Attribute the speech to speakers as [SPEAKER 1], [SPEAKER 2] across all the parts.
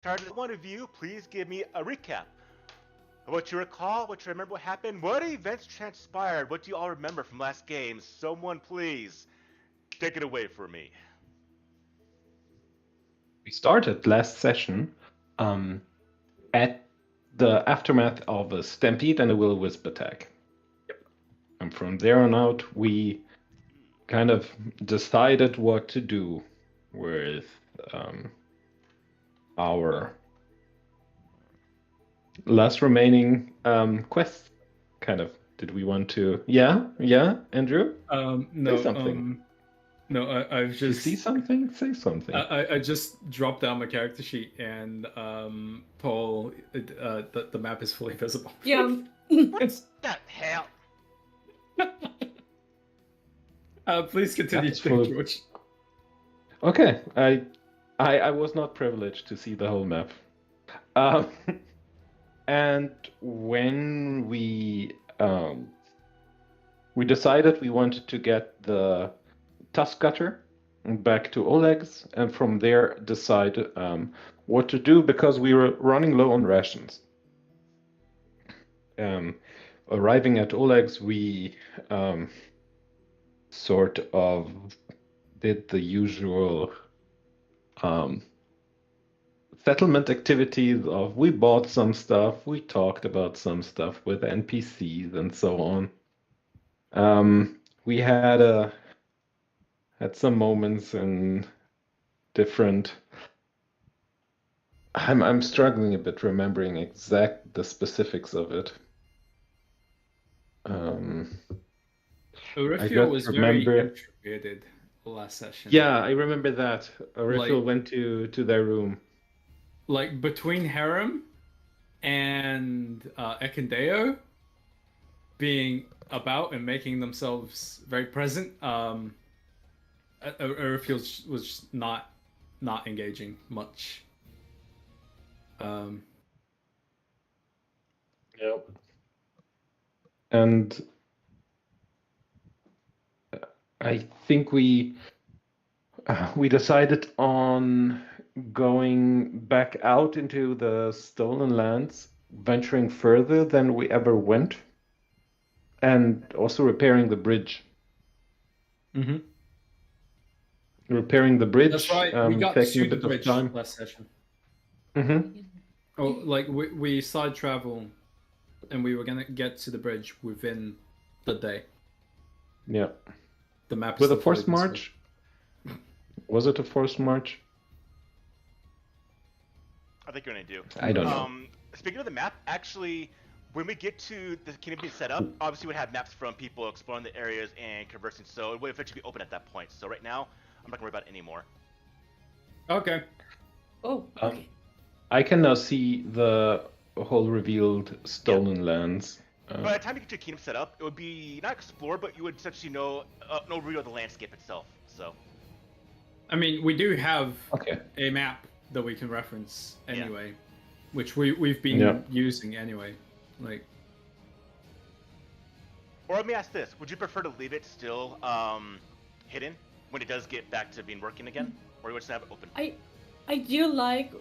[SPEAKER 1] Charlie, one of you, please give me a recap of what you recall, what you remember, what happened, what events transpired, what do you all remember from last game? Someone, please take it away for me.
[SPEAKER 2] We started last session at the aftermath of a stampede and a will-o-wisp attack. And from there on out, we kind of decided what to do with our last remaining quests. Kind of, did we want to? Yeah, Andrew.
[SPEAKER 3] No,
[SPEAKER 2] Say something.
[SPEAKER 3] no. I've
[SPEAKER 2] Did you
[SPEAKER 3] just
[SPEAKER 2] see something? Say something.
[SPEAKER 3] I just dropped down my character sheet and Paul, the map is fully visible.
[SPEAKER 4] Yeah.
[SPEAKER 1] What the hell?
[SPEAKER 3] Please continue,
[SPEAKER 2] That's full-
[SPEAKER 3] George.
[SPEAKER 2] Okay, I was not privileged to see the whole map. And when we decided we wanted to get the tusk cutter back to Oleg's, and from there decide what to do because we were running low on rations. Arriving at Oleg's, we sort of did the usual settlement activities of we bought some stuff, we talked about some stuff with NPCs and so on. We had some moments in different. I'm struggling a bit remembering the specifics of it.
[SPEAKER 3] Urifio was very
[SPEAKER 2] remember-
[SPEAKER 3] introverted last session.
[SPEAKER 2] Yeah, I remember that. Aurifil
[SPEAKER 3] Like-
[SPEAKER 2] went to their room.
[SPEAKER 3] Like between Harem and Ekindeo being about and making themselves very present, Urifil was not engaging much.
[SPEAKER 2] Yep. And I think we decided on going back out into the stolen lands, venturing further than we ever went, and also repairing the bridge.
[SPEAKER 3] Mm-hmm.
[SPEAKER 2] Repairing the bridge.
[SPEAKER 3] That's right. We got
[SPEAKER 2] taking
[SPEAKER 3] to
[SPEAKER 2] a
[SPEAKER 3] the
[SPEAKER 2] bit of
[SPEAKER 3] bridge
[SPEAKER 2] time.
[SPEAKER 3] last session.
[SPEAKER 2] Mm-hmm.
[SPEAKER 3] Oh, like we side travel, and we were gonna get to the bridge within the day.
[SPEAKER 2] Yeah.
[SPEAKER 3] The map is
[SPEAKER 2] With a
[SPEAKER 3] still
[SPEAKER 2] forced
[SPEAKER 3] fully
[SPEAKER 2] march? Was it a forced march?
[SPEAKER 1] I think you're gonna do.
[SPEAKER 2] I don't know.
[SPEAKER 1] Speaking of the map, actually, when we get to the kingdom being set up, obviously we'd have maps from people exploring the areas and conversing, so it would eventually be open at that point. So right now, I'm not gonna worry about it anymore.
[SPEAKER 3] Okay.
[SPEAKER 4] Oh, okay.
[SPEAKER 2] I can now see the whole revealed stolen lands.
[SPEAKER 1] By the time you get to kingdom set up, it would be not explore, but you would essentially know real the landscape itself. So
[SPEAKER 3] I mean, we do have
[SPEAKER 2] Okay.
[SPEAKER 3] a map that we can reference
[SPEAKER 1] Yeah.
[SPEAKER 3] anyway, which we've been
[SPEAKER 2] Yeah.
[SPEAKER 3] using anyway. Like,
[SPEAKER 1] or let me ask this: would you prefer to leave it still hidden when it does get back to being working again, or you would just have it open?
[SPEAKER 4] I do like.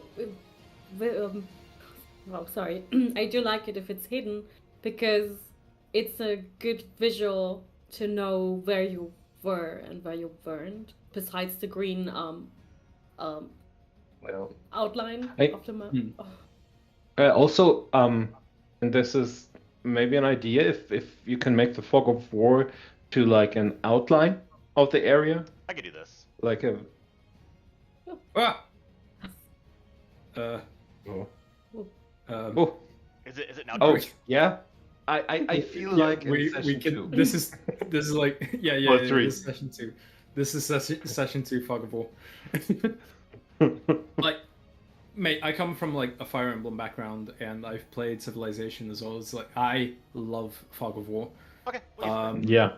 [SPEAKER 4] Well, sorry. I do like it if it's hidden because it's a good visual to know where you were and where you weren't. Besides the green
[SPEAKER 2] Well,
[SPEAKER 4] outline
[SPEAKER 2] I-
[SPEAKER 4] of the map.
[SPEAKER 3] Hmm.
[SPEAKER 4] Oh.
[SPEAKER 2] also, and this is maybe an idea, if you can make the fog of war to like an outline of the area,
[SPEAKER 1] I could do this.
[SPEAKER 2] like a.
[SPEAKER 3] ah,
[SPEAKER 2] Oh,
[SPEAKER 3] um,
[SPEAKER 1] Is it now?
[SPEAKER 2] oh,
[SPEAKER 1] dark?
[SPEAKER 2] yeah. I feel
[SPEAKER 3] yeah,
[SPEAKER 2] like in
[SPEAKER 3] we
[SPEAKER 2] session
[SPEAKER 3] can.
[SPEAKER 2] 2.
[SPEAKER 3] This is like yeah
[SPEAKER 2] Or 3.
[SPEAKER 3] This is session 2. This is session 2 Fog of War. Like, mate, I come from like a Fire Emblem background, and I've played Civilization as well. It's like I love Fog of War.
[SPEAKER 1] Okay. Well,
[SPEAKER 2] Yeah.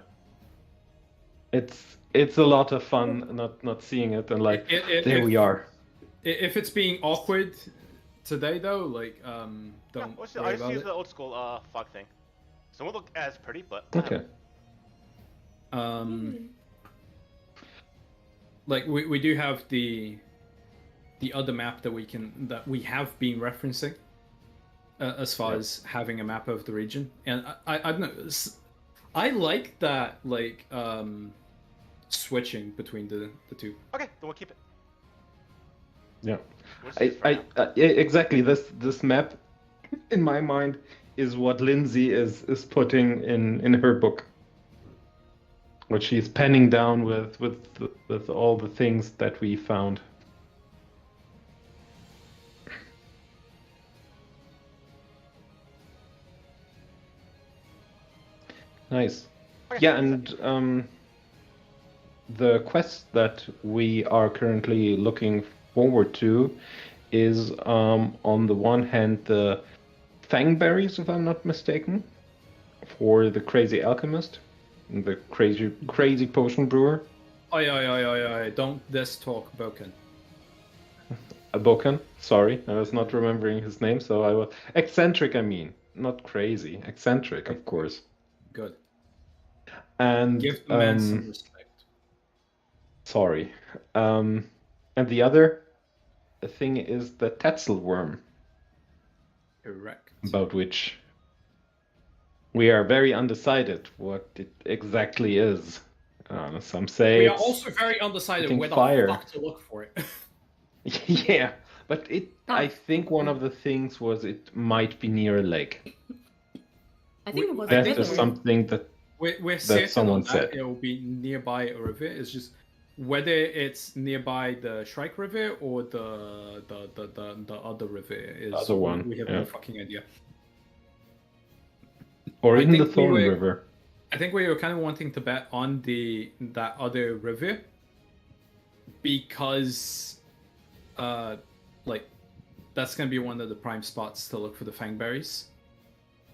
[SPEAKER 2] It's a lot of fun not seeing it and like there we are.
[SPEAKER 3] If it's being awkward today, though, like
[SPEAKER 1] yeah,
[SPEAKER 3] don't
[SPEAKER 1] I
[SPEAKER 3] worry
[SPEAKER 1] just
[SPEAKER 3] about
[SPEAKER 1] use
[SPEAKER 3] it.
[SPEAKER 1] the old school fog thing. So it won't look as pretty, but
[SPEAKER 2] Okay.
[SPEAKER 3] Like we do have the the other map that we have been referencing, as far as having a map of the region. And I don't know. I like that, like, switching between the two.
[SPEAKER 1] Okay, then we'll keep it.
[SPEAKER 2] Yeah,
[SPEAKER 1] We'll see for now.
[SPEAKER 2] exactly. This map, in my mind, is what Lindsay is putting in her book, what she's penning down with all the things that we found. Nice.
[SPEAKER 1] Okay,
[SPEAKER 2] Yeah, and the quest that we are currently looking forward to is, on the one hand, the Fangberries, if I'm not mistaken, for the crazy alchemist, the crazy potion brewer.
[SPEAKER 3] Don't this talk, Boken.
[SPEAKER 2] Abokan, sorry, I was not remembering his name, so I was eccentric. I mean, not crazy, eccentric, of course.
[SPEAKER 3] Good.
[SPEAKER 2] And
[SPEAKER 3] Give the man some respect.
[SPEAKER 2] sorry, and the other thing is the Tetzel worm.
[SPEAKER 3] Correct.
[SPEAKER 2] About which we are very undecided what it exactly is. Some say
[SPEAKER 3] We are
[SPEAKER 2] it's
[SPEAKER 3] also very undecided where the
[SPEAKER 2] fire.
[SPEAKER 3] fuck to look for it.
[SPEAKER 2] Yeah, but I think one of the things was it might be near a lake.
[SPEAKER 4] I think it was
[SPEAKER 2] That
[SPEAKER 4] a
[SPEAKER 2] is
[SPEAKER 4] river.
[SPEAKER 2] something that
[SPEAKER 3] We're certain
[SPEAKER 2] someone
[SPEAKER 3] on that
[SPEAKER 2] said.
[SPEAKER 3] it will be nearby a river. It's just whether it's nearby the Shrike River or the other river is
[SPEAKER 2] Other one,
[SPEAKER 3] we have
[SPEAKER 2] yeah.
[SPEAKER 3] no fucking idea.
[SPEAKER 2] Or
[SPEAKER 3] I
[SPEAKER 2] even the
[SPEAKER 3] think we
[SPEAKER 2] Thorn
[SPEAKER 3] were-
[SPEAKER 2] River.
[SPEAKER 3] I think we were kind of wanting to bet on that other river because like that's gonna be one of the prime spots to look for the Fangberries.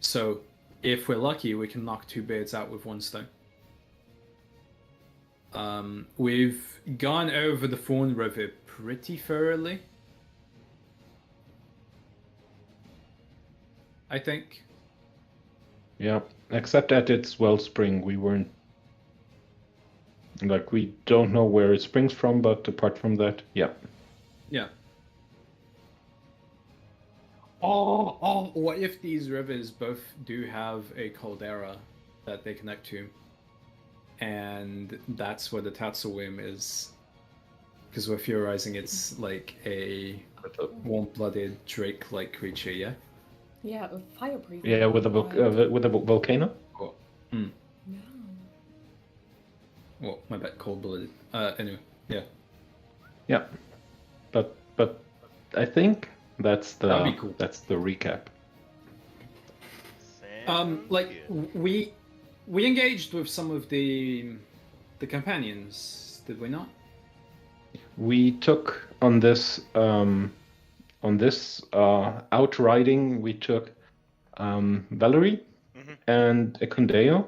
[SPEAKER 3] So if we're lucky, we can knock two birds out with one stone. We've gone over the Thorn River pretty thoroughly, I think.
[SPEAKER 2] Yeah, except at its wellspring, we weren't. Like, we don't know where it springs from, but apart from that, yeah.
[SPEAKER 3] Yeah. Oh, what if these rivers both do have a caldera that they connect to? And that's where the Tatzelworm is. Because we're theorizing it's like a warm-blooded drake-like creature, yeah?
[SPEAKER 4] Yeah, a fire breathing.
[SPEAKER 2] Yeah, with a volcano.
[SPEAKER 3] Oh.
[SPEAKER 4] Yeah.
[SPEAKER 3] Well, my bad, cold-blooded. Anyway, yeah.
[SPEAKER 2] Yeah, but I think that's
[SPEAKER 3] That'd
[SPEAKER 2] the
[SPEAKER 3] be cool.
[SPEAKER 2] that's the recap.
[SPEAKER 1] Sounds
[SPEAKER 3] Like
[SPEAKER 1] good.
[SPEAKER 3] we engaged with some of the companions, did we not?
[SPEAKER 2] We took on this outriding. We took Valerie
[SPEAKER 1] Mhm.
[SPEAKER 2] and Ekundeo.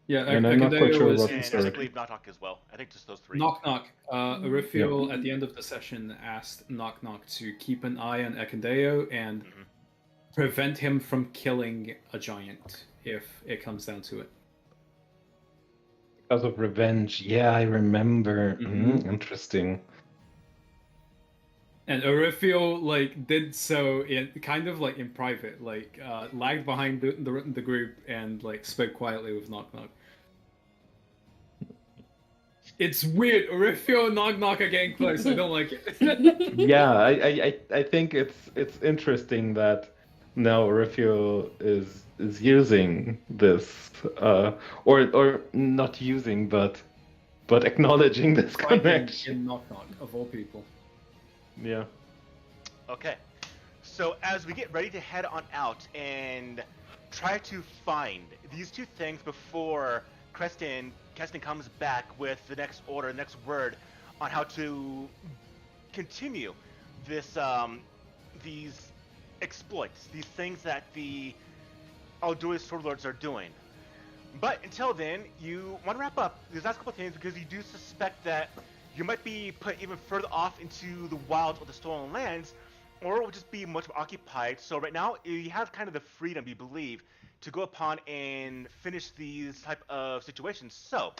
[SPEAKER 3] Yeah,
[SPEAKER 2] And I'm not quite
[SPEAKER 3] Akadeo
[SPEAKER 2] sure
[SPEAKER 3] was
[SPEAKER 2] what
[SPEAKER 1] And
[SPEAKER 2] it's
[SPEAKER 1] I
[SPEAKER 2] already.
[SPEAKER 1] believe Knock Knock as well. I think just those three.
[SPEAKER 3] Knock Knock. Arifiel at the end of the session asked Knock Knock to keep an eye on Ekandeo and prevent him from killing a giant if it comes down to it.
[SPEAKER 2] Because of revenge. Yeah, I remember.
[SPEAKER 3] Mhm.
[SPEAKER 2] Interesting.
[SPEAKER 3] And Arifiel like did so in kind of like in private, like lagged behind the group and like spoke quietly with Knock Knock. It's weird. Arifiel and Knock Knock are getting close. I don't like it.
[SPEAKER 2] Yeah, I think it's interesting that now Raphael is using this, or not using, but acknowledging this
[SPEAKER 3] Finding
[SPEAKER 2] connection.
[SPEAKER 3] in Knock Knock of all people.
[SPEAKER 2] Yeah.
[SPEAKER 1] Okay. So as we get ready to head on out and try to find these two things before Keston comes back with the next order, the next word on how to continue this these exploits, these things that the Alduri Sword Lords are doing. But until then, you want to wrap up these last couple of things because you do suspect that you might be put even further off into the wilds or the stolen lands, or it will just be much more occupied. So right now, you have kind of the freedom, you believe, to go upon and finish these type of situations. So,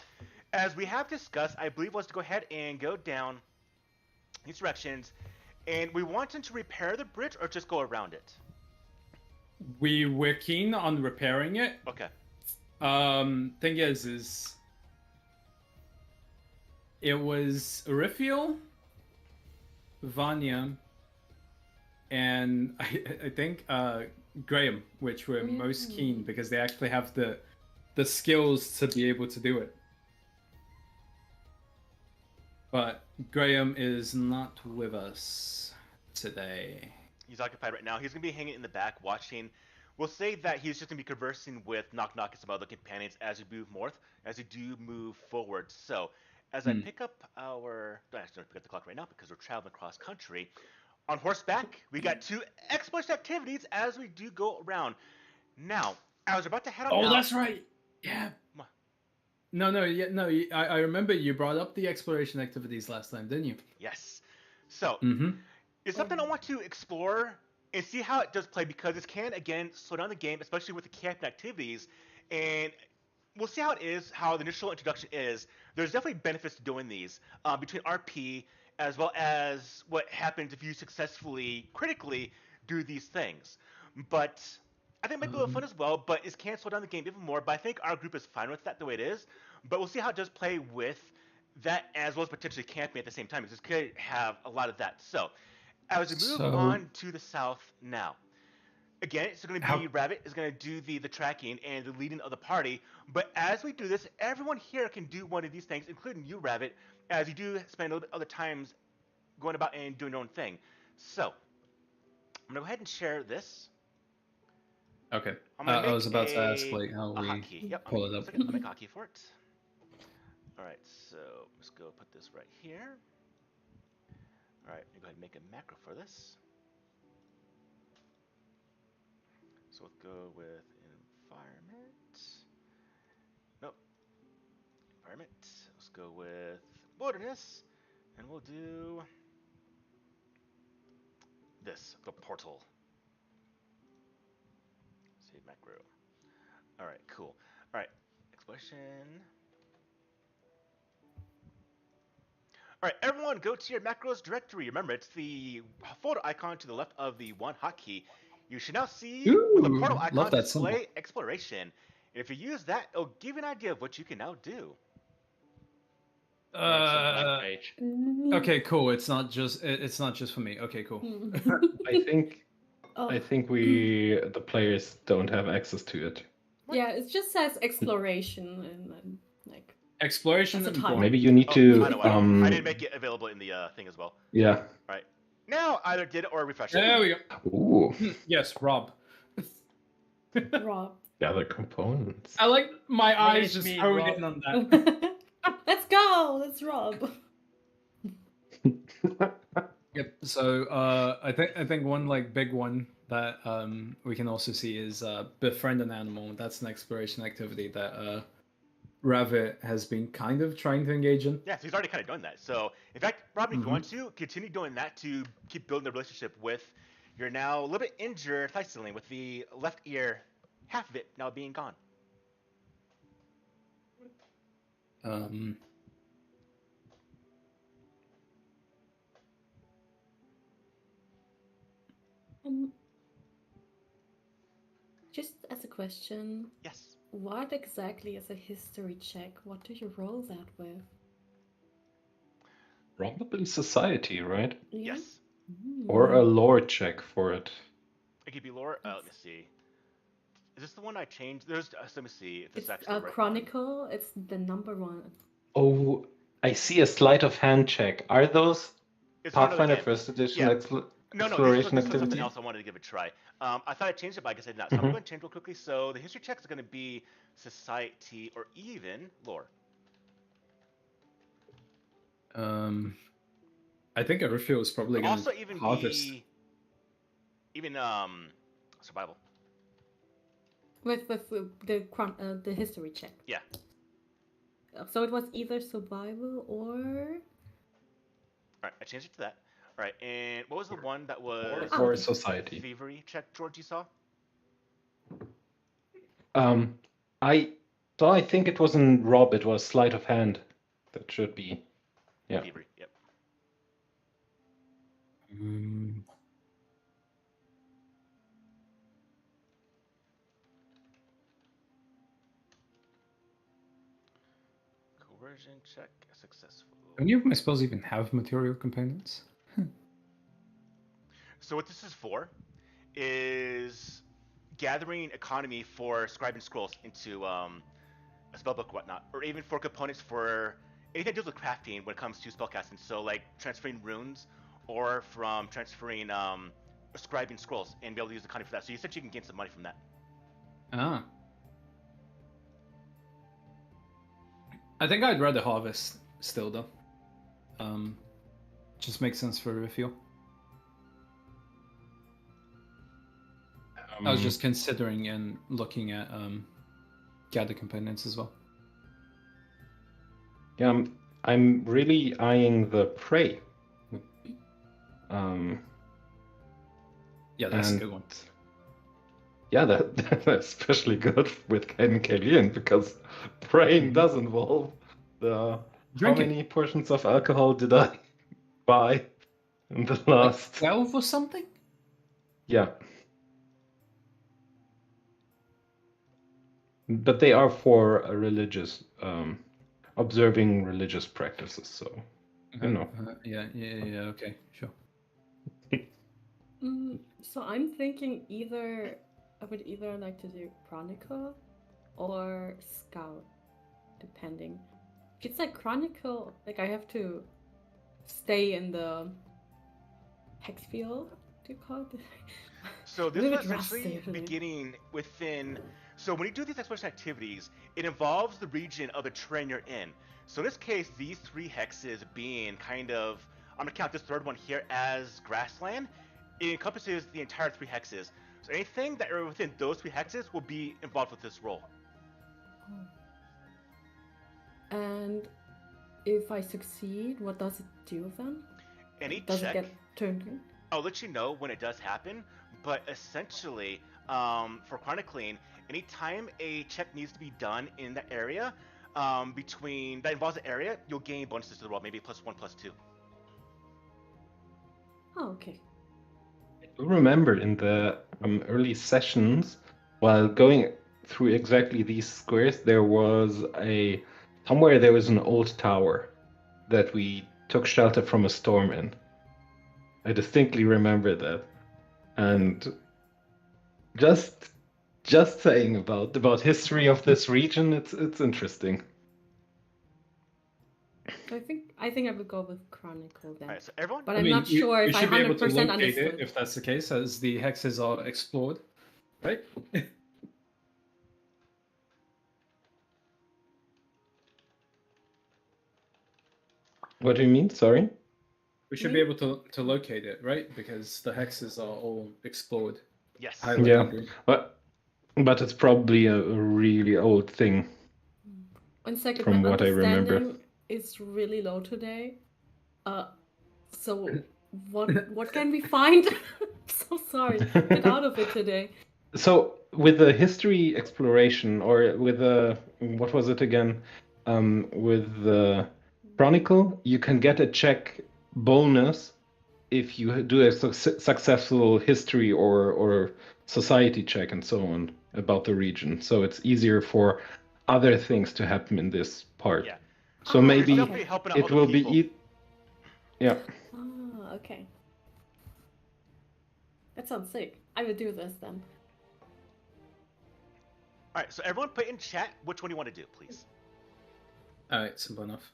[SPEAKER 1] as we have discussed, I believe was to go ahead and go down these directions, and we want him to repair the bridge or just go around it.
[SPEAKER 3] We're keen on repairing it.
[SPEAKER 1] Okay.
[SPEAKER 3] Thing is it was Urifiel, Vanya, and I think Graham, which were most keen because they actually have the skills to be able to do it. But Graham is not with us today.
[SPEAKER 1] He's occupied right now. He's going to be hanging in the back watching. We'll say that he's just going to be conversing with Knock Knock and some other companions as we move north, as we do move forward. So, as I pick up our... I actually don't pick up the clock right now because we're traveling across country. On horseback, we got 2 exploration activities as we do go around. Now, I was about to head on
[SPEAKER 3] Oh,
[SPEAKER 1] out.
[SPEAKER 3] that's right. Yeah. No. I remember you brought up the exploration activities last time, didn't you?
[SPEAKER 1] Yes. So, it's something I want to explore and see how it does play because it can, again, slow down the game, especially with the camping activities. And we'll see how it is, how the initial introduction is. There's definitely benefits to doing these between RP as well as what happens if you successfully, critically, do these things. But I think it might be a little fun as well, but it can slow down the game even more. But I think our group is fine with that the way it is. But we'll see how it does play with that as well as potentially camping at the same time. Because this could have a lot of that. So, as we move on to the south now, again, it's going to be Rabbit is going to do the tracking and the leading of the party. But as we do this, everyone here can do one of these things, including you, Rabbit, as you do spend a little bit other times going about and doing your own thing. So, I'm going to go ahead and share this.
[SPEAKER 3] Okay. I was about to ask like how we
[SPEAKER 1] hotkey. Yep.
[SPEAKER 3] pull it up.
[SPEAKER 1] I'll make a hotkey for it. All right, so let's go put this right here. All right, go ahead and make a macro for this. So let's go with environment. Nope. Environment. Let's go with wilderness. And we'll do this, the portal. Save macro. All right, cool. All right, exploration. All right, everyone, go to your macros directory. Remember, it's the photo icon to the left of the one hotkey. You should now see the portal icon display exploration. And if you use that, it'll give you an idea of what you can now do.
[SPEAKER 3] Okay, cool. It's not just for me. Okay, cool.
[SPEAKER 2] I think the players don't have access to it.
[SPEAKER 4] Yeah, it just says exploration and then like
[SPEAKER 3] exploration.
[SPEAKER 2] Maybe you need to.
[SPEAKER 1] I didn't make it available in the thing as well.
[SPEAKER 2] Yeah.
[SPEAKER 1] Right. Now either did it or refresh it.
[SPEAKER 3] There we go.
[SPEAKER 2] Ooh.
[SPEAKER 3] Yes, Rob.
[SPEAKER 4] Rob.
[SPEAKER 2] Gather components.
[SPEAKER 3] I like my eyes just honed in on that.
[SPEAKER 4] Let's go. Let's Rob.
[SPEAKER 3] Yep. So I think one like big one that we can also see is befriend an animal. That's an exploration activity that Ravit has been kind of trying to engage in.
[SPEAKER 1] Yeah, so he's already kind of done that. So in fact, Robin, if you want to continue doing that to keep building the relationship with your now a little bit injured Thysseling with the left ear, half of it now being gone.
[SPEAKER 4] Just as a question.
[SPEAKER 1] Yes.
[SPEAKER 4] What exactly is a history check? What do you roll that with?
[SPEAKER 2] Probably society, right?
[SPEAKER 4] Yeah?
[SPEAKER 1] Yes.
[SPEAKER 2] Or a lore check for it.
[SPEAKER 1] It could be lore. Let me see. Is this the one I changed? There's. Let me see. If
[SPEAKER 4] It's
[SPEAKER 1] actually right
[SPEAKER 4] Chronicle. One. It's the number one.
[SPEAKER 2] Oh, I see a sleight of hand check. Are those Pathfinder First Edition exploration
[SPEAKER 1] activity?
[SPEAKER 2] activity?
[SPEAKER 1] Something else I wanted to give a try. I thought I changed it, but I guess I did not. So I'm going to change real quickly. So the history checks are going to be society or even lore.
[SPEAKER 3] I think Urifiel is probably going
[SPEAKER 1] also
[SPEAKER 3] to
[SPEAKER 1] even
[SPEAKER 3] harvest.
[SPEAKER 1] Even survival.
[SPEAKER 4] With the history check.
[SPEAKER 1] Yeah.
[SPEAKER 4] So it was either survival or.
[SPEAKER 1] All right, I changed it to that. All right, and what was the one that was
[SPEAKER 2] or society?
[SPEAKER 1] Thievery check, George, you saw?
[SPEAKER 2] I think it wasn't Rob. It was sleight of hand. That should be. Yeah.
[SPEAKER 1] Thievery. Yep.
[SPEAKER 3] Mm,
[SPEAKER 1] Coercion check successful.
[SPEAKER 3] do any of my spells even have material components?
[SPEAKER 1] So what this is for is gathering economy for scribing scrolls into a spellbook, whatnot, or even for components for anything to do with crafting when it comes to spellcasting. So like transferring runes, or from transferring or scribing scrolls, and be able to use the economy for that. So you essentially can gain some money from that.
[SPEAKER 3] Ah. I think I'd rather harvest still though. Just makes sense for a refuel. I was just considering and looking at gather components as well.
[SPEAKER 2] Yeah, I'm really eyeing the prey.
[SPEAKER 3] Yeah, that's a
[SPEAKER 2] and
[SPEAKER 3] good one.
[SPEAKER 2] yeah, that's especially good with Kaelian because praying does involve the
[SPEAKER 3] Drinking.
[SPEAKER 2] how many portions of alcohol did I buy in the last
[SPEAKER 3] 12 or something?
[SPEAKER 2] Yeah. But they are for a religious observing religious practices, so you know.
[SPEAKER 3] Yeah, okay, sure.
[SPEAKER 4] So I'm thinking I would either like to do Chronicle or Scout, depending. If it's like Chronicle, like I have to stay in the hex field. Do you call it?
[SPEAKER 1] So this
[SPEAKER 4] Leave
[SPEAKER 1] was
[SPEAKER 4] it
[SPEAKER 1] essentially
[SPEAKER 4] rusty,
[SPEAKER 1] beginning within. So when you do these exploration activities, it involves the region of the terrain you're in. So in this case, these 3 hexes being kind of, I'm gonna count this third one here as grassland. It encompasses the entire 3 hexes. So anything that are within those 3 hexes will be involved with this role.
[SPEAKER 4] And if I succeed, what does it do then?
[SPEAKER 1] Any
[SPEAKER 4] Does
[SPEAKER 1] check,
[SPEAKER 4] it get turned in?
[SPEAKER 1] I'll let you know when it does happen, but essentially, for chronicling, anytime a check needs to be done in that area, between that involves the area, you'll gain bonuses to the roll, maybe +1, +2.
[SPEAKER 4] Oh, okay.
[SPEAKER 2] I do remember in the early sessions, while going through exactly these squares, there was somewhere there was an old tower that we took shelter from a storm in. I distinctly remember that, and just saying about history of this region, it's interesting.
[SPEAKER 4] I think I would go with Chronicle then.
[SPEAKER 1] All right, so everyone,
[SPEAKER 4] But I'm not sure if I
[SPEAKER 3] should be able
[SPEAKER 4] 100%
[SPEAKER 3] to locate
[SPEAKER 4] understood.
[SPEAKER 3] it if that's the case, as the hexes are explored, right?
[SPEAKER 2] What do you mean? Sorry.
[SPEAKER 3] We should be able to locate it, right? Because the hexes are all explored.
[SPEAKER 1] yes.
[SPEAKER 2] Yeah, but it's probably a really old thing.
[SPEAKER 4] 1 second,
[SPEAKER 2] From
[SPEAKER 4] my
[SPEAKER 2] what I remember.
[SPEAKER 4] understanding is really low today. So what can we find? So sorry, get out of it today.
[SPEAKER 2] So with the history exploration, or with the what was it again? With the Chronicle, you can get a check bonus if you do a successful history or society check and so on about the region. So it's easier for other things to happen in this part.
[SPEAKER 1] Yeah.
[SPEAKER 2] So
[SPEAKER 4] Oh,
[SPEAKER 2] maybe
[SPEAKER 1] definitely helping out
[SPEAKER 2] it
[SPEAKER 1] other
[SPEAKER 2] will
[SPEAKER 1] people.
[SPEAKER 2] be yeah.
[SPEAKER 4] Ah, okay. That sounds sick. I would do this then.
[SPEAKER 1] All right, so everyone put in chat which one you want to do, please.
[SPEAKER 3] All right, simple enough.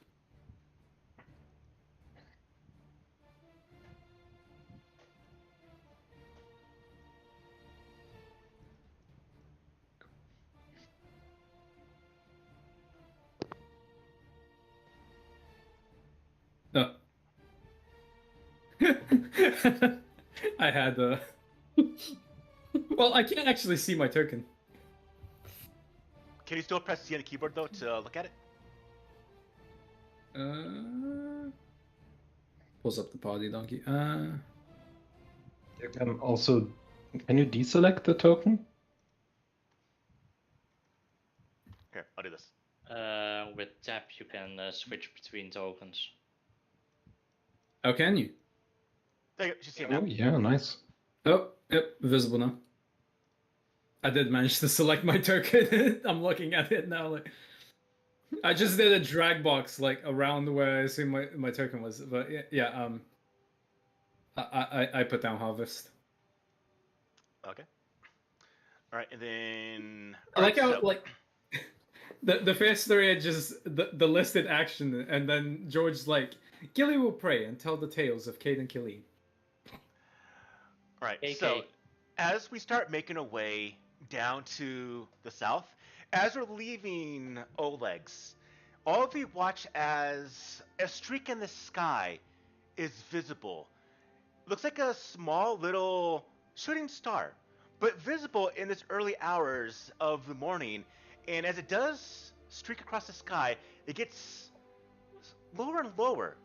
[SPEAKER 3] No. I had Well, I can't actually see my token.
[SPEAKER 1] Can you still press C on the keyboard though to look at it?
[SPEAKER 3] Pulls up the party donkey.
[SPEAKER 2] You can also can you deselect the token?
[SPEAKER 1] Here, I'll do this.
[SPEAKER 5] With tab, you can switch between tokens.
[SPEAKER 3] How can you?
[SPEAKER 1] There you go. She's seeing now.
[SPEAKER 2] Oh, yeah, nice.
[SPEAKER 3] Oh, yep, visible now. I did manage to select my token. I'm looking at it now. Like, I just did a drag box like around where I assume my token was, but yeah. I put down harvest.
[SPEAKER 1] Okay. All right, and then.
[SPEAKER 3] I
[SPEAKER 1] All
[SPEAKER 3] like
[SPEAKER 1] right,
[SPEAKER 3] how
[SPEAKER 1] so-
[SPEAKER 3] like the first three are just the listed action, and then George's like, Gilly will pray and tell the tales of Cade and Killeen.
[SPEAKER 1] All right,
[SPEAKER 5] AK.
[SPEAKER 1] so as we start making our way down to the south, as we're leaving Oleg's, all of you watch as a streak in the sky is visible. Looks like a small little shooting star, but visible in this early hours of the morning. And as it does streak across the sky, it gets lower and lower.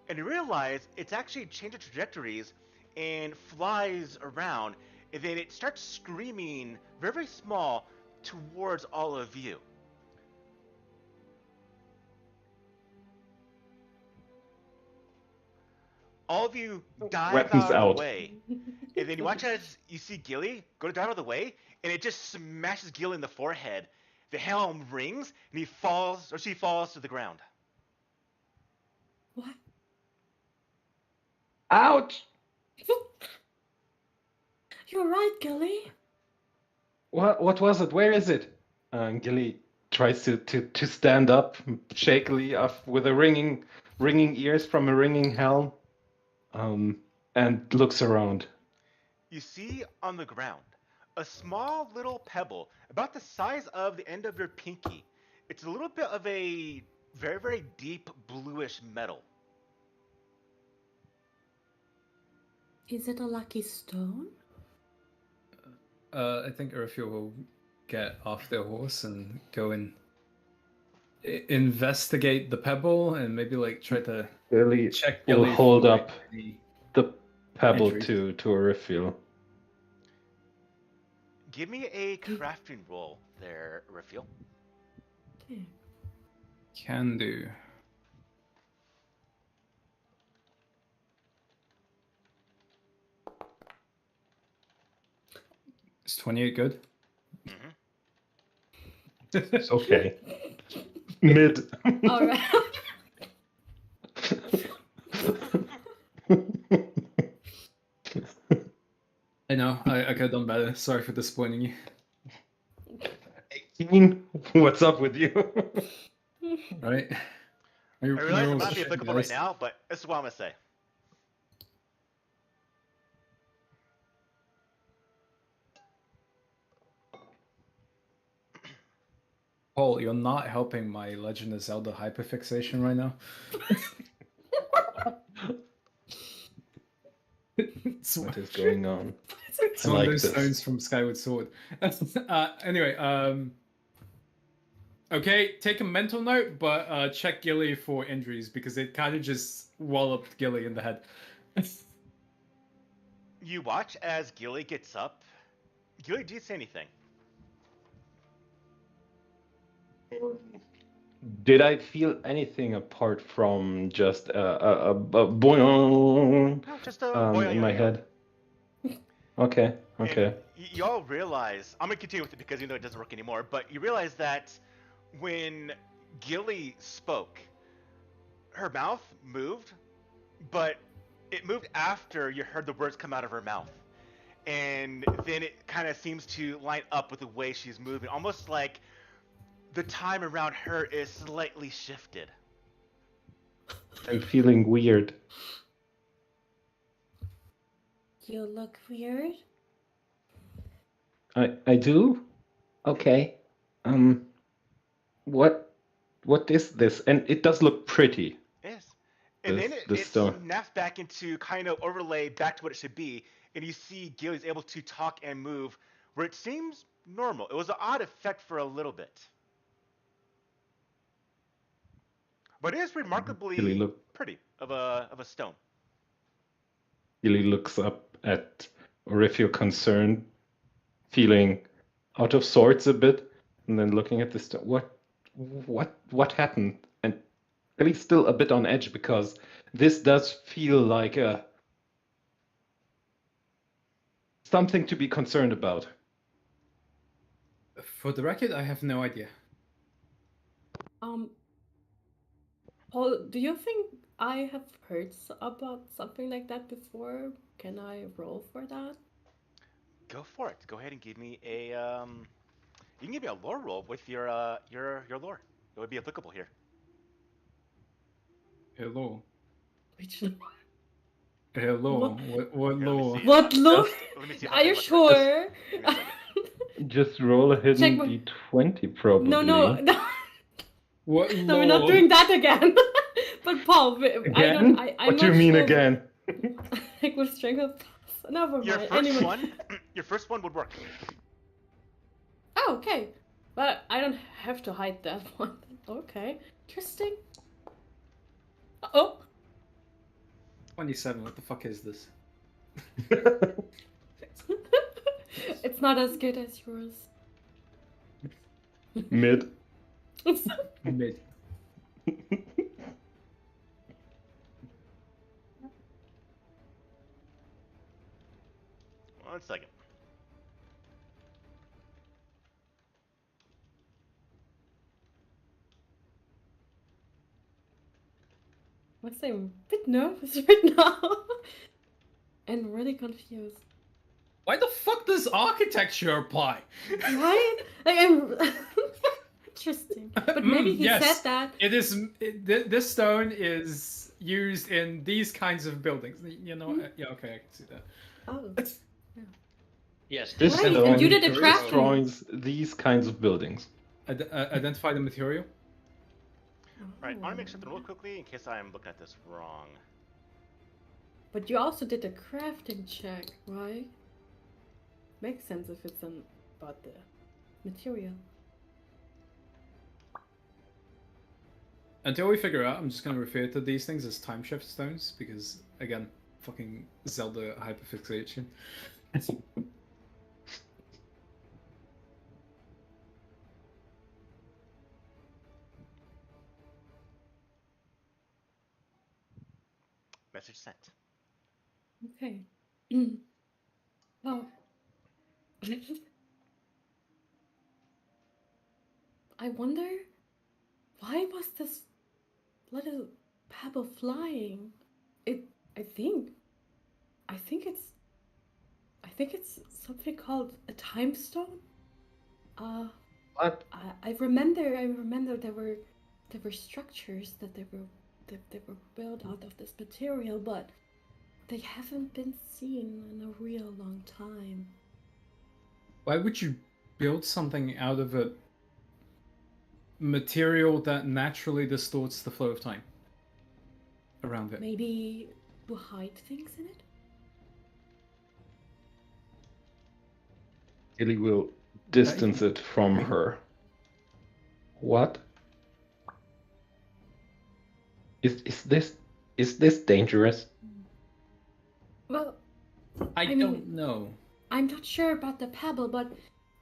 [SPEAKER 1] And you realize it's actually changing trajectories and flies around. And then it starts screaming very, very small towards all of you. All of you dive
[SPEAKER 2] Weapons
[SPEAKER 1] out of
[SPEAKER 2] out.
[SPEAKER 1] the way. And then you watch as you see Gilly go to dive out of the way, and it just smashes Gilly in the forehead. The helm rings, and he falls, or she falls to the ground.
[SPEAKER 4] What?
[SPEAKER 2] Ouch!
[SPEAKER 4] You're right, Gilly.
[SPEAKER 2] What was it? Where is it? Gilly tries to stand up shakily off with a ringing ears from a ringing helm, and looks around.
[SPEAKER 1] You see on the ground a small little pebble about the size of the end of your pinky. It's a little bit of a very, very deep bluish metal.
[SPEAKER 4] Is it a lucky stone?
[SPEAKER 3] I think Urfio will get off their horse and go and investigate the pebble and maybe like try to
[SPEAKER 2] Gilly
[SPEAKER 3] check.
[SPEAKER 2] will
[SPEAKER 3] Gilly
[SPEAKER 2] hold
[SPEAKER 3] for,
[SPEAKER 2] up
[SPEAKER 3] any
[SPEAKER 2] the pebble
[SPEAKER 3] entries.
[SPEAKER 2] to a refill.
[SPEAKER 1] Give me a crafting roll there, Raphael.
[SPEAKER 4] Okay.
[SPEAKER 3] Can do. Is 28 good?
[SPEAKER 1] Mm-hmm.
[SPEAKER 2] It's okay. Mid.
[SPEAKER 4] All right.
[SPEAKER 3] I know. I could have done better. Sorry for disappointing you.
[SPEAKER 2] 18? What's up with you?
[SPEAKER 3] Right?
[SPEAKER 1] I realize it might be
[SPEAKER 3] shit,
[SPEAKER 1] applicable right
[SPEAKER 3] guys.
[SPEAKER 1] now, but this is what I'm gonna say.
[SPEAKER 3] Paul, you're not helping my Legend of Zelda hyperfixation right now. It's
[SPEAKER 2] What is going on?
[SPEAKER 3] It's
[SPEAKER 2] I
[SPEAKER 3] one
[SPEAKER 2] like
[SPEAKER 3] of those
[SPEAKER 2] this.
[SPEAKER 3] stones from Skyward Sword. Anyway, okay, take a mental note, but check Gilly for injuries because it kind of just walloped Gilly in the head.
[SPEAKER 1] You watch as Gilly gets up. Gilly, do you say anything?
[SPEAKER 2] Did I feel anything apart from just a boing
[SPEAKER 1] No, just a boy on
[SPEAKER 2] in
[SPEAKER 1] your
[SPEAKER 2] my
[SPEAKER 1] hand.
[SPEAKER 2] head? Okay, okay.
[SPEAKER 1] And you all realize, I'm gonna continue with it because you know it doesn't work anymore, but you realize that when Gilly spoke, her mouth moved, but it moved after you heard the words come out of her mouth. And then it kind of seems to line up with the way she's moving, almost like the time around her is slightly shifted.
[SPEAKER 2] I'm feeling weird.
[SPEAKER 4] You look weird.
[SPEAKER 2] I do? Okay. What is this? And it does look pretty.
[SPEAKER 1] Yes. And then
[SPEAKER 2] The
[SPEAKER 1] it
[SPEAKER 2] stone.
[SPEAKER 1] snaps back into kind of overlay back to what it should be, and you see Gilly's able to talk and move where it seems normal. It was an odd effect for a little bit. But it is remarkably
[SPEAKER 2] Gilly look
[SPEAKER 1] pretty of a stone.
[SPEAKER 2] Gilly looks up at Orifio concerned, feeling out of sorts a bit, and then looking at this. What happened? And Gilly's still a bit on edge because this does feel like a something to be concerned about.
[SPEAKER 3] For the record, I have no idea.
[SPEAKER 4] Paul, do you think I have heard about something like that before? Can I roll for that?
[SPEAKER 1] Go for it. Go ahead and give me a You can give me a lore roll with your lore. It would be applicable here.
[SPEAKER 3] Hello.
[SPEAKER 4] Which
[SPEAKER 3] Hello. What
[SPEAKER 1] Here, let me
[SPEAKER 3] law?
[SPEAKER 1] see.
[SPEAKER 4] What law?
[SPEAKER 1] Let me see if I
[SPEAKER 4] Are
[SPEAKER 1] can
[SPEAKER 4] you
[SPEAKER 1] look right.
[SPEAKER 4] sure?
[SPEAKER 1] Give me a second.
[SPEAKER 2] Just roll a
[SPEAKER 4] Check
[SPEAKER 2] hidden
[SPEAKER 4] my-
[SPEAKER 2] d20, probably.
[SPEAKER 4] No.
[SPEAKER 3] What
[SPEAKER 4] No,
[SPEAKER 3] law?
[SPEAKER 4] we're not doing that again. But Paul,
[SPEAKER 2] Again?
[SPEAKER 4] I'm
[SPEAKER 2] What do you
[SPEAKER 4] not
[SPEAKER 2] mean
[SPEAKER 4] sure.
[SPEAKER 2] again?
[SPEAKER 4] Like with strength of never
[SPEAKER 1] Your
[SPEAKER 4] mind.
[SPEAKER 1] first
[SPEAKER 4] Anyway.
[SPEAKER 1] one, your first one would work.
[SPEAKER 4] Oh, okay. But I don't have to hide that one. Okay. Interesting. Oh.
[SPEAKER 3] 27. What the fuck is this?
[SPEAKER 4] It's not as good as yours.
[SPEAKER 2] Mid.
[SPEAKER 3] Mid.
[SPEAKER 1] One second.
[SPEAKER 4] I'm a bit nervous right now. And really confused.
[SPEAKER 3] Why the fuck does architecture apply?
[SPEAKER 4] Right? Like, I'm... Interesting. But maybe he
[SPEAKER 3] Yes.
[SPEAKER 4] said that.
[SPEAKER 3] It is. This stone is used in these kinds of buildings. You know. Yeah. Okay, I can see that.
[SPEAKER 4] Oh.
[SPEAKER 5] Yes,
[SPEAKER 2] This
[SPEAKER 4] Right,
[SPEAKER 2] stone
[SPEAKER 4] and you did the crafting.
[SPEAKER 2] destroys these kinds of buildings.
[SPEAKER 3] Identify the material.
[SPEAKER 1] Right, I want to make something real quickly in case I'm looking at this wrong.
[SPEAKER 4] But you also did a crafting check, right? Makes sense if it's about the material.
[SPEAKER 3] Until we figure out, I'm just gonna refer to these things as time shift stones because, again, fucking Zelda hyperfixation.
[SPEAKER 1] Message sent.
[SPEAKER 4] Okay. Oh. I wonder why was this little pebble flying? I think it's something called a time stone.
[SPEAKER 2] What?
[SPEAKER 4] I remember there were structures that they were built out of this material, but they haven't been seen in a real long time.
[SPEAKER 3] Why would you build something out of a material that naturally distorts the flow of time around it?
[SPEAKER 4] Maybe to hide things in it?
[SPEAKER 2] Illy will distance it from her. What? Is this dangerous?
[SPEAKER 4] Well,
[SPEAKER 3] I
[SPEAKER 4] mean-
[SPEAKER 3] don't know.
[SPEAKER 4] I'm not sure about the pebble, but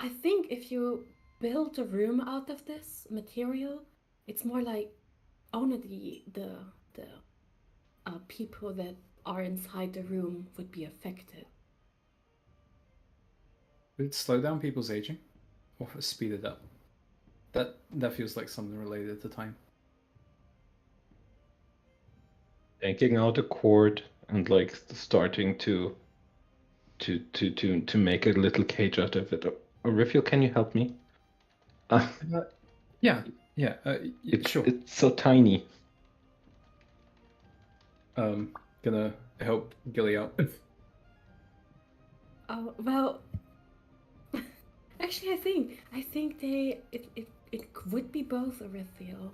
[SPEAKER 4] I think if you build a room out of this material, it's more like only the people that are inside the room would be affected.
[SPEAKER 3] Would it slow down people's aging, or speed it up? That feels like something related to time.
[SPEAKER 2] Taking out a cord and like starting to make a little cage out of it. Orifio, can you help me?
[SPEAKER 3] Yeah.
[SPEAKER 2] It's,
[SPEAKER 3] Sure.
[SPEAKER 2] It's so tiny.
[SPEAKER 3] Gonna help Gilly out.
[SPEAKER 4] Oh well. Actually, I think it would be both, Arithiel.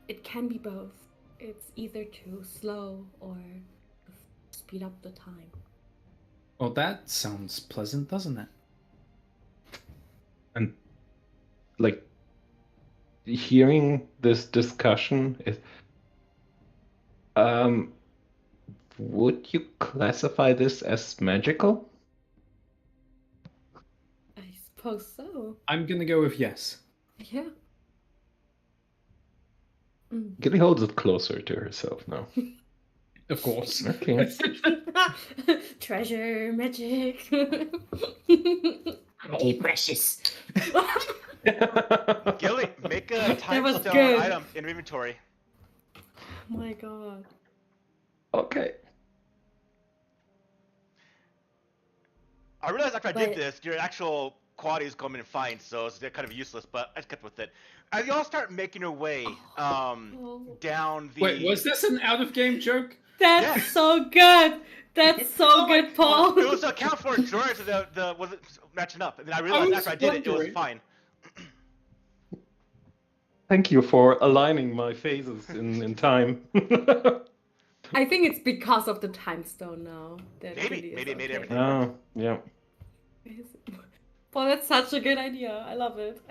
[SPEAKER 4] It can be both. It's either to slow or to speed up the time.
[SPEAKER 3] Well, that sounds pleasant, doesn't it?
[SPEAKER 2] And like hearing this discussion is would you classify this as magical?
[SPEAKER 4] I suppose so.
[SPEAKER 3] I'm gonna go with yes.
[SPEAKER 4] Yeah.
[SPEAKER 2] Gilly holds it closer to herself now.
[SPEAKER 3] Of course.
[SPEAKER 2] Okay.
[SPEAKER 4] Treasure magic.
[SPEAKER 6] Hey, precious.
[SPEAKER 1] Gilly, make a time
[SPEAKER 4] was
[SPEAKER 1] stone
[SPEAKER 4] good.
[SPEAKER 1] item in your inventory.
[SPEAKER 4] Oh my god.
[SPEAKER 2] Okay.
[SPEAKER 1] I realized after I did
[SPEAKER 4] But-
[SPEAKER 1] this, your actual qualities come in fine, so they're kind of useless, but I just kept with it. As you all start making your way down the...
[SPEAKER 3] Wait, was this an out-of-game joke?
[SPEAKER 4] That's
[SPEAKER 1] Yes.
[SPEAKER 4] so good. That's so good, Paul.
[SPEAKER 1] Well, it was to account for George, the was it matching up, and then I realized
[SPEAKER 3] was
[SPEAKER 1] after I did it, it was
[SPEAKER 3] wondering.
[SPEAKER 1] fine.
[SPEAKER 2] Thank you for aligning my phases in time.
[SPEAKER 4] I think it's because of the time stone now. That
[SPEAKER 1] Maybe.
[SPEAKER 4] really is
[SPEAKER 1] Maybe it made
[SPEAKER 4] okay.
[SPEAKER 1] everything-
[SPEAKER 2] Oh, yeah.
[SPEAKER 4] Paul, that's such a good idea. I love it.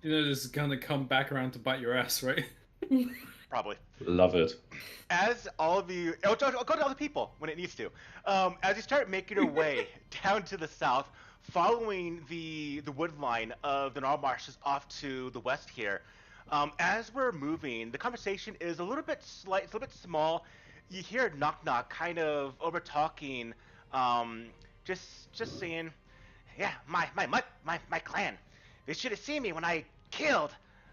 [SPEAKER 3] You know, this is gonna come back around to bite your ass, right?
[SPEAKER 1] Probably.
[SPEAKER 2] Love it.
[SPEAKER 1] As all of you, I'll go to other people when it needs to. As you start making your way down to the south, following the wood line of the Gnarl Marshes off to the west here, as we're moving, the conversation is a little bit slight, it's a little bit small. You hear knock knock kind of over talking, just saying, yeah, my clan. They should have seen me when I killed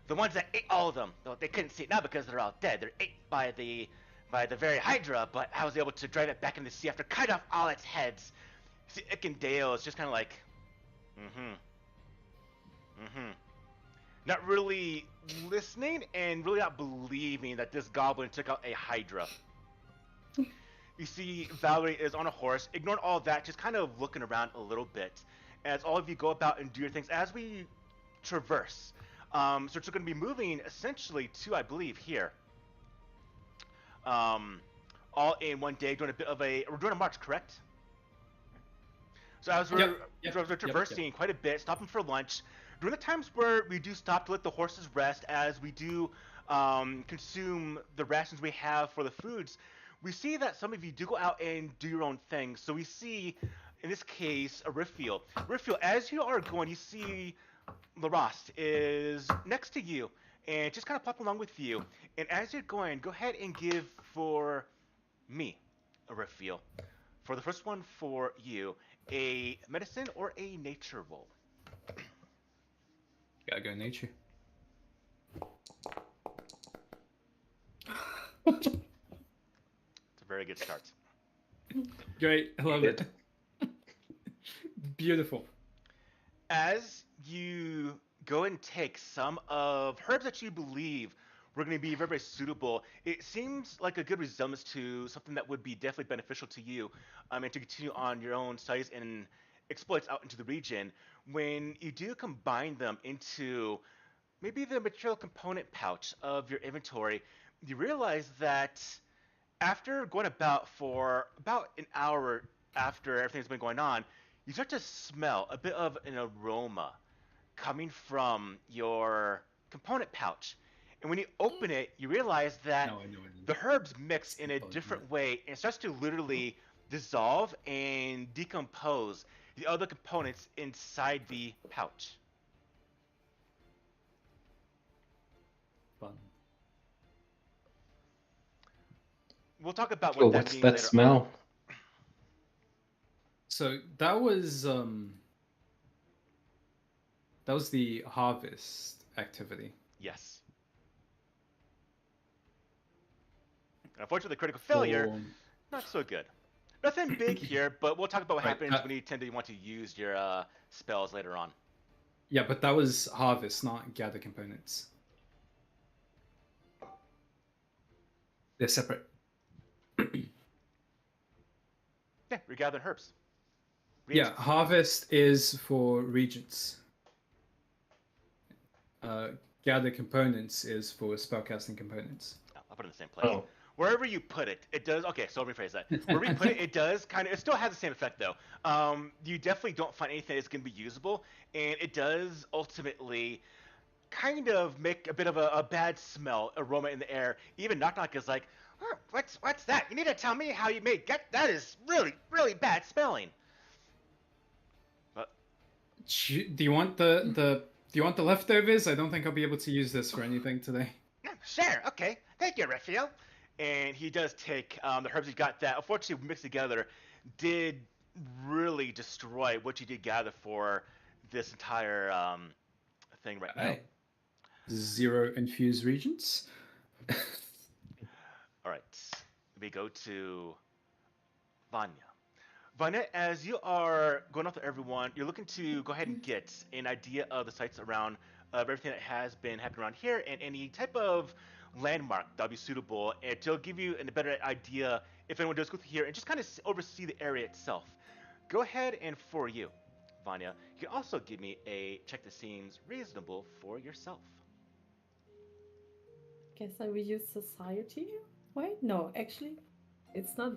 [SPEAKER 1] the ones that ate all of them. Though they couldn't see it now because they're all dead. They're ate by the very Hydra, but I was able to drive it back into the sea after cutting off all its heads. See, Ikendale is just kind of like, not really listening and really not believing that this goblin took out a Hydra. You see Valerie is on a horse, ignoring all that, just kind of looking around a little bit as all of you go about and do your things as we traverse. So it's going to be moving essentially to, I believe, here. All in one day, doing a bit of we're doing a march, correct? So as we're traversing quite a bit, stopping for lunch, during the times where we do stop to let the horses rest, as we do consume the rations we have for the foods, we see that some of you do go out and do your own thing. So we see, in this case, a Riffiel. Riffiel, as you are going, you see Laroste is next to you and just kind of pop along with you. And as you're going, go ahead and give for me a Riffiel. For the first one for you, a medicine or a nature roll.
[SPEAKER 3] Gotta go nature.
[SPEAKER 1] It's a very good start.
[SPEAKER 3] Great, I love it. Beautiful.
[SPEAKER 1] As you go and take some of herbs that you believe were going to be very, very suitable, it seems like a good resemblance to something that would be definitely beneficial to you and to continue on your own studies and exploits out into the region. When you do combine them into maybe the material component pouch of your inventory, you realize that after going about for about an hour after everything's been going on, you start to smell a bit of an aroma coming from your component pouch. And when you open it, you realize that the herbs mix in a different way and it starts to literally dissolve and decompose the other components inside the pouch.
[SPEAKER 3] Fun.
[SPEAKER 1] We'll talk about
[SPEAKER 2] Oh,
[SPEAKER 1] what that
[SPEAKER 2] what's
[SPEAKER 1] means
[SPEAKER 2] that
[SPEAKER 1] later
[SPEAKER 2] smell?
[SPEAKER 1] on.
[SPEAKER 3] So that was the harvest activity.
[SPEAKER 1] Yes. Unfortunately, critical failure,
[SPEAKER 3] Or-
[SPEAKER 1] not so good. Nothing big here, but we'll talk about what
[SPEAKER 3] Right,
[SPEAKER 1] happens when you tend to want to use your spells later on.
[SPEAKER 3] Yeah, but that was harvest, not gather components. They're separate.
[SPEAKER 1] Yeah, we're gathering herbs.
[SPEAKER 3] Yeah,
[SPEAKER 1] Reagents.
[SPEAKER 3] harvest is for regents. Gather components is for spellcasting components.
[SPEAKER 1] Oh, I'll put it in the same place.
[SPEAKER 2] Oh.
[SPEAKER 1] Wherever you put it, it does. Okay, so I'll rephrase that. Wherever you put it, it does kind of. It still has the same effect though. You definitely don't find anything that's going to be usable, and it does ultimately kind of make a bit of a bad smell aroma in the air. Even Knock Knock is like, "Huh, what's that? You need to tell me how you made that is really bad smelling." But
[SPEAKER 3] Do you want the leftovers? I don't think I'll be able to use this for anything today.
[SPEAKER 1] sure, okay, thank you, Raphael. and he does take the herbs he got that, unfortunately mixed together, did really destroy what you did gather for this entire thing right now.
[SPEAKER 3] Hey. 0 infused regions.
[SPEAKER 1] All right, we go to Vanya. Vanya, as you are going off to everyone, you're looking to go ahead and get an idea of the sites around everything that has been happening around here and any type of landmark that would be suitable, and to give you a better idea if anyone does go through here and just kind of oversee the area itself. Go ahead, and for you, Vanya, you can also give me a check that seems reasonable for yourself.
[SPEAKER 4] Guess I will use society. Wait, no, actually, it's not.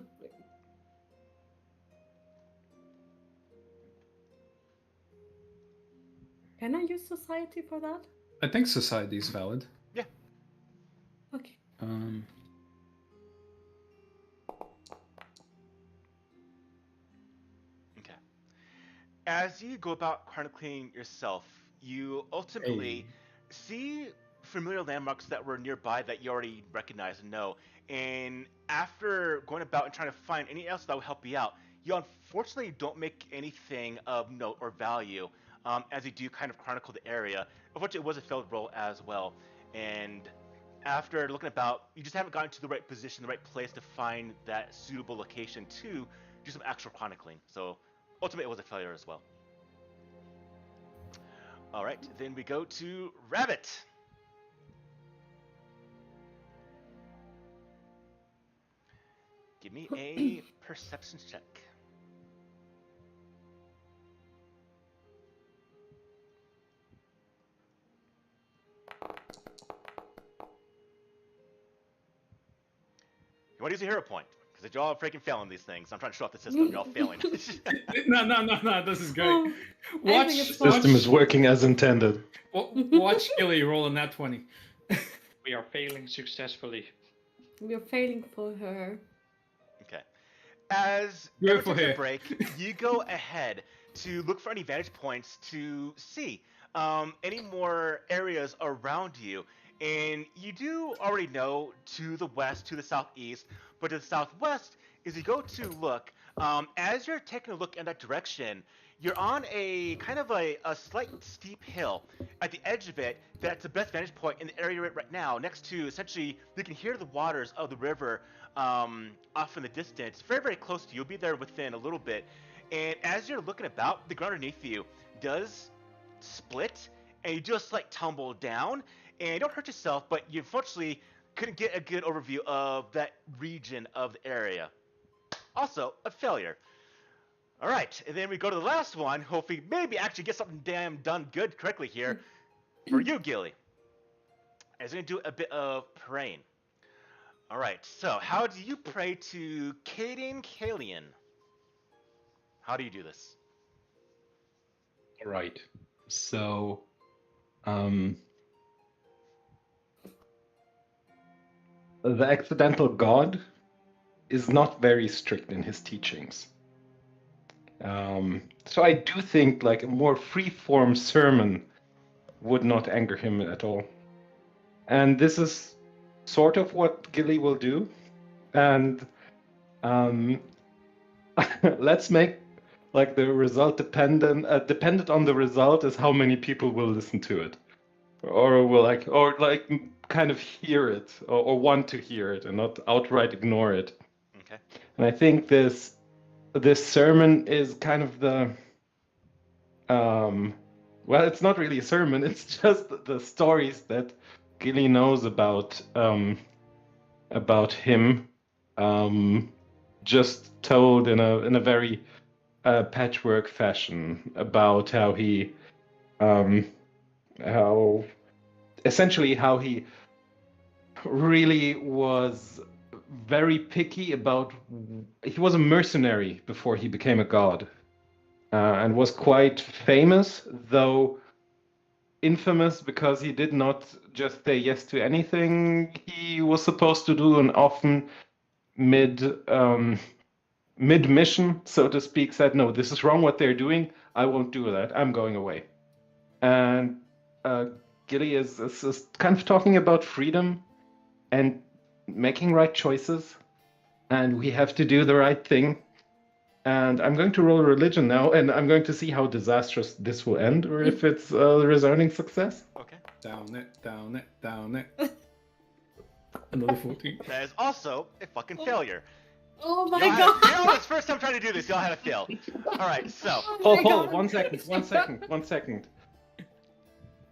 [SPEAKER 4] Can I use society for that?
[SPEAKER 3] I think society is valid.
[SPEAKER 1] Yeah.
[SPEAKER 4] Okay.
[SPEAKER 1] Okay. As you go about chronicling yourself, you ultimately see familiar landmarks that were nearby that you already recognize and know. And after going about and trying to find anything else that will help you out, you unfortunately don't make anything of note or value as you do kind of chronicle the area. Unfortunately, it was a failed roll as well. And after looking about, you just haven't gotten to the right position, the right place to find that suitable location to do some actual chronicling. So ultimately, it was a failure as well. All right, then we go to Rabbit. Give me a perception check. You want to use a hero point? Because you're all freaking failing these things. I'm trying to show off the system. You're all failing.
[SPEAKER 3] No. This is great.
[SPEAKER 4] Oh,
[SPEAKER 3] Watch.
[SPEAKER 4] think it's
[SPEAKER 2] System is working as intended.
[SPEAKER 3] Watch Gilly roll a nat 20.
[SPEAKER 5] We are failing successfully.
[SPEAKER 4] We're failing for her.
[SPEAKER 1] Okay. As
[SPEAKER 3] Good for
[SPEAKER 1] everyone takes
[SPEAKER 3] her.
[SPEAKER 1] a break, you go ahead to look for any vantage points to see any more areas around you. And you do already know to the west, to the southeast, but to the southwest, as you go to look, as you're taking a look in that direction, you're on a kind of a slight steep hill. At the edge of it, that's the best vantage point in the area right now, next to essentially, you can hear the waters of the river off in the distance, very, very close to you. You'll be there within a little bit. And as you're looking about, the ground underneath you does split, and you do a slight tumble down. And you don't hurt yourself, but you unfortunately couldn't get a good overview of that region of the area. Also, a failure. All right, and then we go to the last one. Hopefully, maybe actually get something damn done good correctly here. For you, Gilly. As we're going to do a bit of praying. All right, so how do you pray to Caden Kalian? How do you do this?
[SPEAKER 2] All right. So, the accidental god is not very strict in his teachings. So I do think like a more free-form sermon would not anger him at all. And this is sort of what Gilly will do. And let's make like the result dependent on the result is how many people will listen to it. Or will kind of hear it or want to hear it and not outright ignore it.
[SPEAKER 1] Okay.
[SPEAKER 2] And I think this sermon is kind of the well, it's not really a sermon, it's just the stories that Gilly knows about him, just told in a very patchwork fashion about how he how he really was very picky about. He was a mercenary before he became a god, and was quite famous, though infamous because he did not just say yes to anything he was supposed to do, and often mid mission, so to speak, said, no, this is wrong what they're doing, I won't do that, I'm going away. And Gilly is kind of talking about freedom, and making right choices, and we have to do the right thing. And I'm going to roll religion now, and I'm going to see how disastrous this will end, or if it's a resounding success.
[SPEAKER 1] Okay.
[SPEAKER 3] Down it, down it, down it. Another 14.
[SPEAKER 1] That is also a fucking failure.
[SPEAKER 4] Oh my
[SPEAKER 1] Y'all
[SPEAKER 4] god!
[SPEAKER 1] had, you know, it's first time trying to do this. Y'all had to fail. All right, so
[SPEAKER 4] Oh my
[SPEAKER 2] Hold,
[SPEAKER 4] God.
[SPEAKER 2] 1 second, 1 second, 1 second.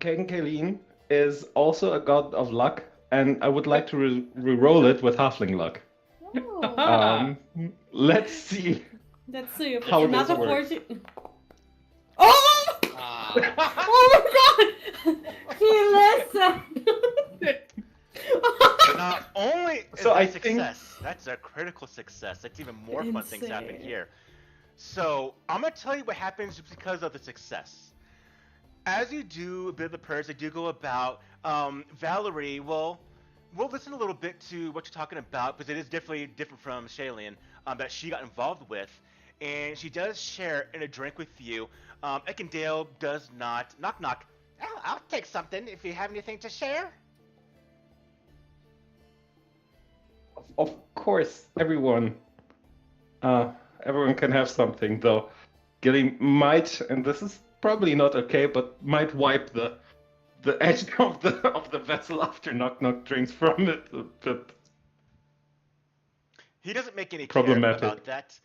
[SPEAKER 2] King Kaleen is also a god of luck, and I would like to re-roll it with halfling luck.
[SPEAKER 4] Oh,
[SPEAKER 2] Let's see.
[SPEAKER 4] let's see if it's
[SPEAKER 2] How this
[SPEAKER 4] another
[SPEAKER 2] works.
[SPEAKER 4] 14. Oh! Oh my god! He listened!
[SPEAKER 1] not only is
[SPEAKER 2] So
[SPEAKER 1] that
[SPEAKER 2] I
[SPEAKER 1] a
[SPEAKER 2] think-
[SPEAKER 1] success, that's a critical success. That's even more fun things happen
[SPEAKER 4] Insane.
[SPEAKER 1] here. So I'm gonna tell you what happens because of the success. As you do a bit of the purge, they do go about. Valerie, well, we'll listen a little bit to what you're talking about because it is definitely different from Shaylin that she got involved with, and she does share in a drink with you. Ekindale does not. Knock knock. I'll take something if you have anything to share.
[SPEAKER 2] Of course, everyone can have something, though. Gilly might, and this is probably not okay, but might wipe the edge of the vessel after Knock Knock drinks from it a bit.
[SPEAKER 1] He doesn't make any
[SPEAKER 2] Problematic.
[SPEAKER 1] care about that.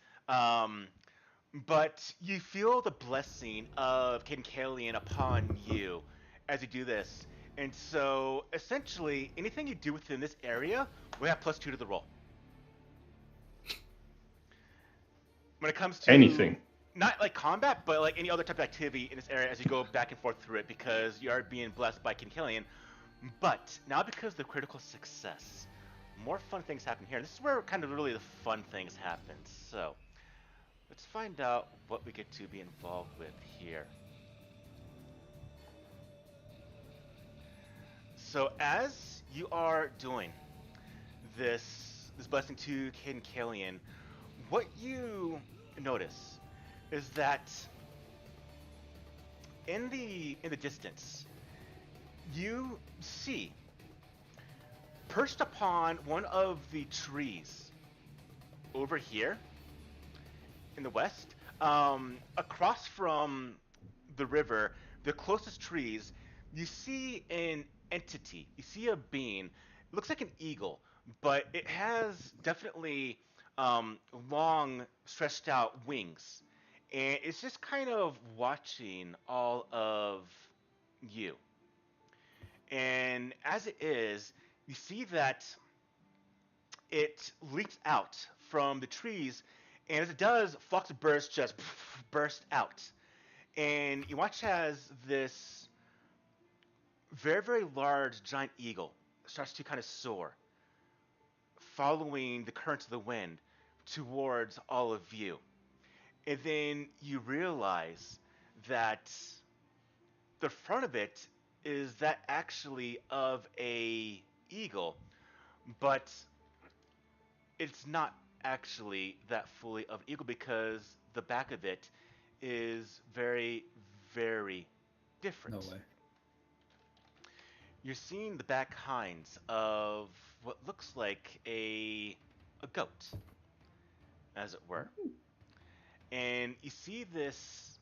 [SPEAKER 1] But you feel the blessing of Kinkalian upon you as you do this. And so, essentially, anything you do within this area will have +2 to the roll. When it comes to
[SPEAKER 2] Anything.
[SPEAKER 1] not like combat, but like any other type of activity in this area as you go back and forth through it, because you are being blessed by Kinkalian. But now, because of the critical success, more fun things happen here. This is where kind of really the fun things happen. So, let's find out what we get to be involved with here. So as you are doing this blessing to Kinkalian, what you notice is that in the distance, you see perched upon one of the trees over here in the west, across from the river, the closest trees, you see an entity. You see a being. It looks like an eagle, but it has definitely long, stretched out wings. And it's just kind of watching all of you. And as it is, you see that it leaps out from the trees, and as it does, flocks of birds just burst out. And you watch as this very, very large giant eagle starts to kind of soar, following the currents of the wind towards all of you. And then you realize that the front of it is that actually of a eagle, but it's not actually that fully of an eagle because the back of it is very, very different.
[SPEAKER 3] No way.
[SPEAKER 1] You're seeing the back hinds of what looks like a goat, as it were. And you see this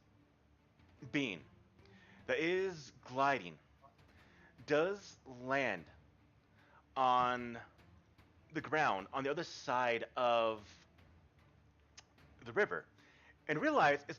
[SPEAKER 1] being that is gliding, does land on the ground on the other side of the river, and realize it's not